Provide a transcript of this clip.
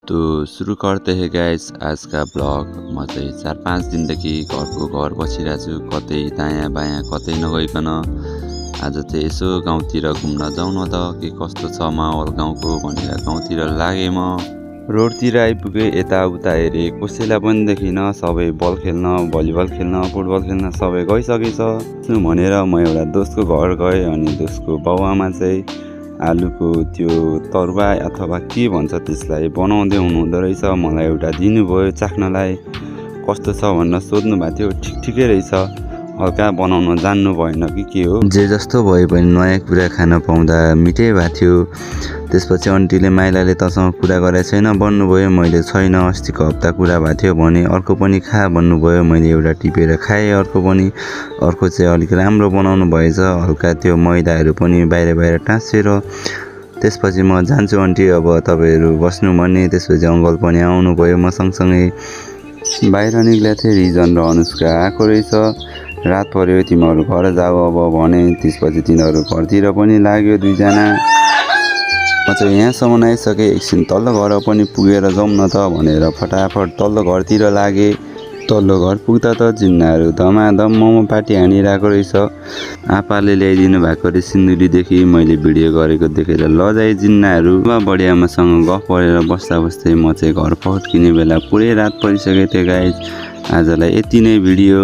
तो सुरु करते हैं गाइस आज का ब्लग। म चाहिँ 4-5 दिनदेखि घरको घर बसिरहेको छु, कतै दायाँ बायाँ कतै नगइकन। आज चाहिँ यसो गाउँतिर घुम्न जाउँ न त के कस्तो छ माहौल गाउँको भनेर गाउँतिर लागेँ म। रोडतिर आइपुगे, यताउता हेरेँ, कसैलाई पनि देखिनँ। सबै बल खेल्न, भलिबल खेल्न, फुटबल खेल्न सबै गइसकेछ भनेर म एउटा दोस्तको घर गएँ। अनि दोस्तको बाउआमा चाहिँ आलुको त्यो तरुवा अथवा के भन्छ त्यसलाई बनाउँदै हुनुहुँदो रहेछ। मलाई एउटा दिनुभयो चाख्नलाई, कस्तो छ भनेर सोध्नु भएको थियो। ठिकै रहेछ, हल्का बनाउन जान्नु भएन कि के हो, जे जस्तो भए पनि नयाँ कुरा खान पाउँदा मिठै भएको थियो। त्यसपछि आन्टीले माइलाले तसँग कुरा गरेको छैन भन्नुभयो। मैले छैन, अस्तिको हप्ता कुरा भएको थियो भने अर्को पनि खा भन्नुभयो। मैले एउटा टिपेर खाएँ, अर्को चाहिँ अलिक राम्रो बनाउनु भएछ, हल्का त्यो मैदाहरू पनि बाहिर टाँसेर। त्यसपछि म जान्छु आन्टी, अब तपाईँहरू बस्नु भन्ने। त्यसपछि अङ्कल पनि आउनुभयो म सँगसँगै। बाहिर निक्लेको थिएँ, रिजन र अनुष्का आएको रहेछ। रात पर्यो, तिमीहरू घर जाऊ अब भने। त्यसपछि तिनीहरू घरतिर पनि लाग्यो दुईजना। म चाहिँ यहाँसम्म आइसकेँ, एकछिन तल्लो घर पनि पुगेर जाउँ न त भनेर फटाफट तल्लो घरतिर लागेँ। तल्लो घर पुग्दा त जिन्नाहरू धमाधम मोमो पार्टी हानिरहेको रहेछ। आपाले ल्याइदिनु भएको रे सिन्धुलीदेखि। मैले भिडियो गरेको देखेर लजाए जिन्नाहरू। बढियामासँग गफ गरेर बस्दै म चाहिँ घर फर्किने बेला पुरै रात परिसकेको थियो गाइज। आजलाई यति नै भिडियो।